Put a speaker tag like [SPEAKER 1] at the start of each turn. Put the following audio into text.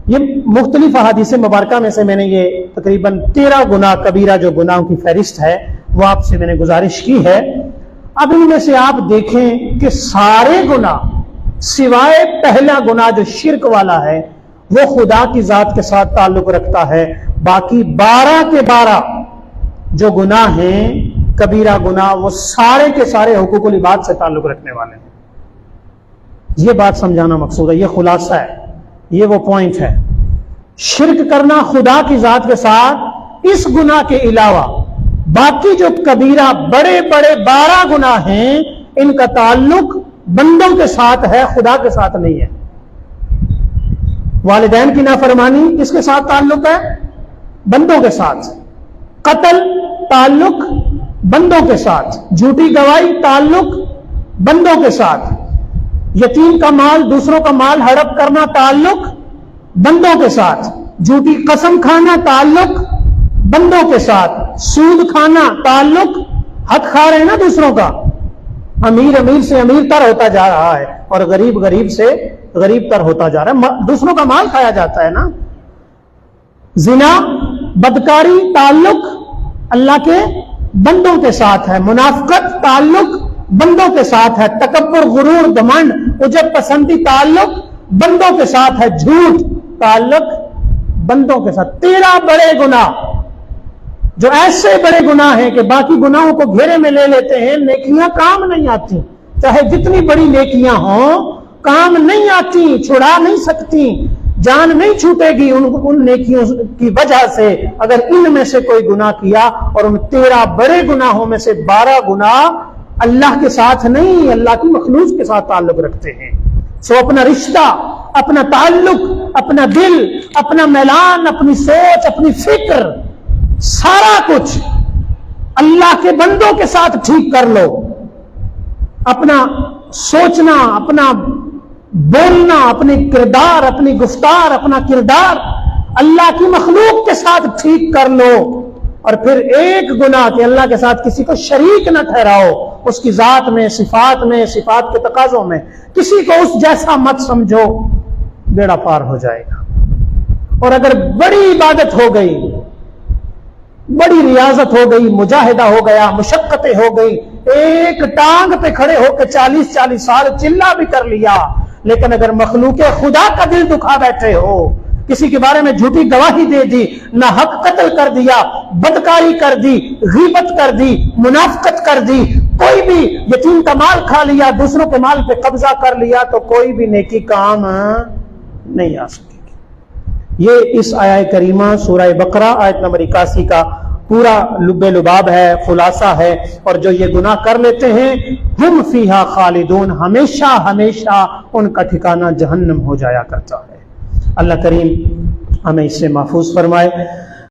[SPEAKER 1] ये मुख्तलिफ अहादीस मुबारका में से मैंने ये तकरीबन 13 गुनाह कबीरा जो गुनाहों की फहरिस्त है वो आपसे मैंने गुजारिश की है। अब इनमें से आप देखें कि सारे गुनाह सिवाय पहला गुनाह जो शिर्क वाला है वो खुदा की जात के साथ ताल्लुक रखता है, बाकी 12 के 12 जो गुनाह हैं कबीरा गुनाह वो सारे के सारे हुकूकुल इबाद से ताल्लुक रखने वाले हैं। ये बात समझाना मकसूद है, ये खुलासा है, ये वो पॉइंट है। शिर्क करना खुदा की जात के साथ, इस गुनाह के अलावा बाकी जो कबीरा बड़े बड़े 12 गुनाह हैं इनका ताल्लुक बंदों के साथ है, खुदा के साथ नहीं है। वालिदैन की नाफरमानी किसके साथ ताल्लुक है? बंदों के साथ। कत्ल ताल्लुक बंदों के साथ, झूठी गवाही ताल्लुक बंदों के साथ, यतीम का माल दूसरों का माल हड़प करना ताल्लुक बंदों के साथ, झूठी कसम खाना ताल्लुक बंदों के साथ, सूद खाना ताल्लुक, हक खा रहे हैं ना दूसरों का, अमीर अमीर से अमीर तर होता जा रहा है और गरीब गरीब से गरीब तर होता जा रहा है, दूसरों का माल खाया जाता है ना। जिना बदकारी ताल्लुक अल्लाह के बंदों के साथ है, मुनाफिकत ताल्लुक बंदों के साथ है, तकब्बुर गुरूर घमंड उजब पसंदी ताल्लुक बंदों के साथ है, झूठ ताल्लुक बंदों के साथ। 13 बड़े गुनाह जो ऐसे बड़े गुनाह हैं कि बाकी गुनाहों को घेरे में ले लेते हैं, नेकियां काम नहीं आती, चाहे जितनी बड़ी नेकियां हों काम नहीं आती, छुड़ा नहीं सकती, जान नहीं छूटेगी उन नेकियों की वजह से अगर इनमें से कोई गुनाह किया। और उन 13 बड़े गुनाहों में से 12 गुनाह अल्लाह के साथ नहीं, अल्लाह की मखलूक के साथ ताल्लुक रखते हैं। सो अपना रिश्ता, अपना ताल्लुक, अपना दिल, अपना मैलान, अपनी सोच, अपनी फिक्र, सारा कुछ अल्लाह के बंदों के साथ ठीक कर लो। अपना सोचना, अपना बोलना, अपने किरदार, अपनी गुफ्तार, अपना किरदार अल्लाह की मखलूक के साथ ठीक कर लो। और फिर एक गुनाह के अल्लाह के साथ किसी को शरीक न ठहराओ, उसकी जात में, सिफात के तकाजों में किसी को उस जैसा मत समझो, बेड़ा पार हो जाएगा। और अगर बड़ी इबादत हो गई, बड़ी रियाजत हो गई, मुजाहिदा हो गया, मुशक्कतें हो गई, एक टांग पे खड़े होकर 40-40 साल चिल्ला भी कर लिया, लेकिन अगर मखलूके खुदा का दिल दुखा बैठे हो, किसी के बारे में झूठी गवाही दे दी, ना हक कत्ल कर दिया, बदकारी कर दी, गीबत कर दी, मुनाफिकत कर दी, कोई भी यतीम का माल खा लिया, दूसरों के माल पे कब्जा कर लिया, तो कोई भी नेकी काम नहीं आ सकेगी। ये इस आयत करीमा सूरह बकरा आयत नंबर 81 का पूरा लुब्बे लुबाब है, खुलासा है। और जो ये गुनाह कर लेते हैं हम फीहा खालिदून, हमेशा हमेशा उनका ठिकाना जहन्नम हो जाया करता है। अल्लाह करीम हमें इससे महफूज फरमाए।